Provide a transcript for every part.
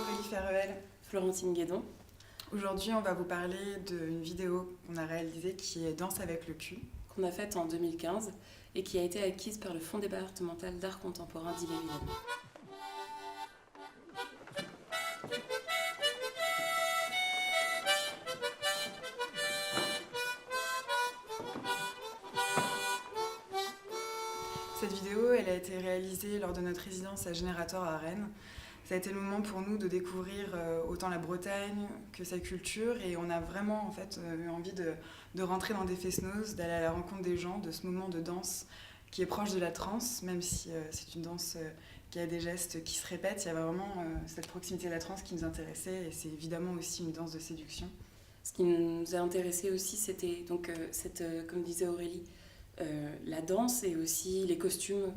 Aurélie Ferruel, Florentine Guédon. aujourd'hui on va vous parler d'une vidéo qu'on a réalisée qui est Danse avec le cul. Qu'on a faite en 2015 et qui a été acquise par le Fonds départemental d'art contemporain d'Ille-et-Vilaine. Cette vidéo, elle a été réalisée lors de notre résidence à Générateur à Rennes. Ça a été le moment pour nous de découvrir autant la Bretagne que sa culture, et on a vraiment en fait eu envie de rentrer dans des fest-noz, d'aller à la rencontre des gens, de ce moment de danse qui est proche de la trance, même si c'est une danse qui a des gestes qui se répètent. Il y avait vraiment cette proximité de la trance qui nous intéressait, et c'est évidemment aussi une danse de séduction. Ce qui nous a intéressé aussi, c'était donc comme disait Aurélie, la danse et aussi les costumes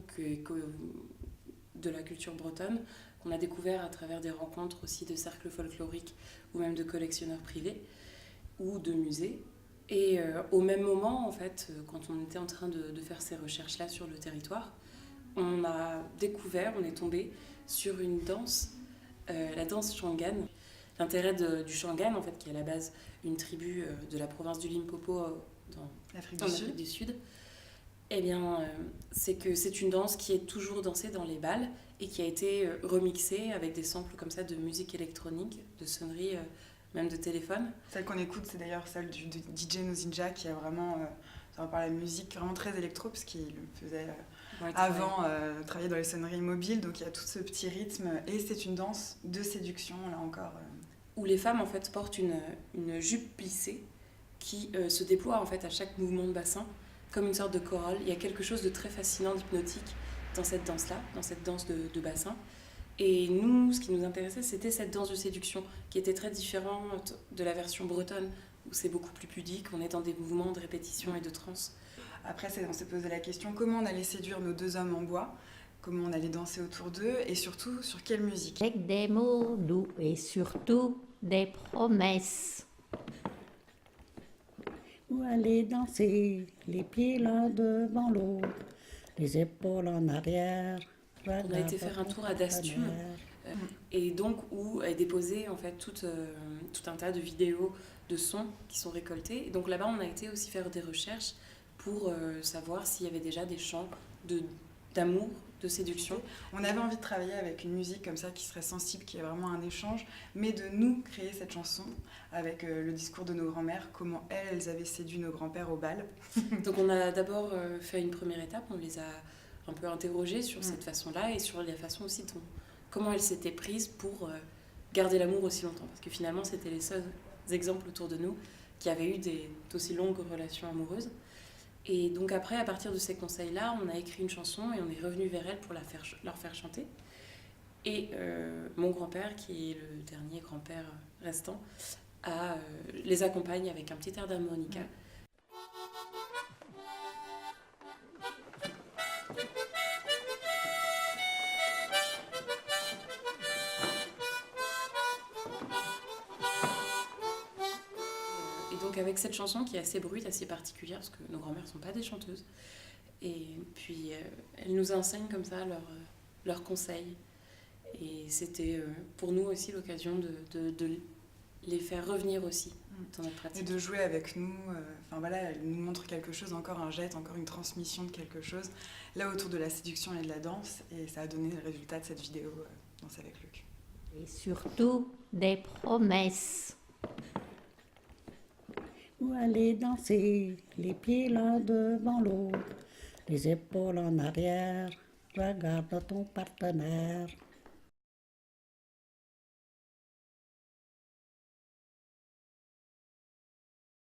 de la culture bretonne qu'on a découvert à travers des rencontres aussi de cercles folkloriques ou même de collectionneurs privés ou de musées. Et au même moment, en fait, quand on était en train de faire ces recherches-là sur le territoire, on est tombé sur une danse, la danse Shangaan. L'intérêt du Shangaan, en fait, qui est à la base une tribu de la province du Limpopo dans l'Afrique du Sud, eh bien, c'est que c'est une danse qui est toujours dansée dans les bals et qui a été remixée avec des samples comme ça de musique électronique, de sonneries, même de téléphone. Celle qu'on écoute, c'est d'ailleurs celle du DJ Nozinja, qui a vraiment, par la musique, vraiment très électro, parce qu'il faisait avant travailler dans les sonneries mobiles, donc il y a tout ce petit rythme, et c'est une danse de séduction, là encore. Où les femmes en fait portent une jupe plissée qui se déploie en fait à chaque mouvement de bassin, comme une sorte de chorale. Il y a quelque chose de très fascinant, d'hypnotique dans cette danse-là, dans cette danse de bassin. Et nous, ce qui nous intéressait, c'était cette danse de séduction, qui était très différente de la version bretonne, où c'est beaucoup plus pudique, on est dans des mouvements de répétition et de transe. Après, on s'est posé la question comment on allait séduire nos deux hommes en bois, comment on allait danser autour d'eux, et surtout sur quelle musique. Avec des mots doux et surtout des promesses. Où aller danser, les pieds l'un devant l'autre, les épaules en arrière. On a été faire un tour à Dastum, et donc où est déposé en fait tout un tas de vidéos, de sons qui sont récoltés. Et donc là-bas, on a été aussi faire des recherches pour savoir s'il y avait déjà des chants d'amour, de séduction. On avait envie de travailler avec une musique comme ça qui serait sensible, qui est vraiment un échange, mais de nous créer cette chanson avec le discours de nos grands-mères, comment elles avaient séduit nos grands-pères au bal. Donc on a d'abord fait une première étape, on les a un peu interrogées sur cette façon-là et sur la façon aussi comment elles s'étaient prises pour garder l'amour aussi longtemps. Parce que finalement, c'était les seuls exemples autour de nous qui avaient eu d'aussi longues relations amoureuses. Et donc après, à partir de ces conseils-là, on a écrit une chanson et on est revenu vers elles pour leur faire chanter. Et mon grand-père, qui est le dernier grand-père restant, les accompagne avec un petit air d'harmonica. Et donc avec cette chanson qui est assez brute, assez particulière, parce que nos grand-mères ne sont pas des chanteuses, et puis elles nous enseignent comme ça leurs conseils. Et c'était pour nous aussi l'occasion de les faire revenir aussi dans notre pratique. Et de jouer avec nous, elles nous montrent quelque chose, encore un geste, encore une transmission de quelque chose, là autour de la séduction et de la danse, et ça a donné le résultat de cette vidéo, Danse avec le cul. Et surtout des promesses. Où aller danser, les pieds l'un devant l'autre, les épaules en arrière, regarde ton partenaire.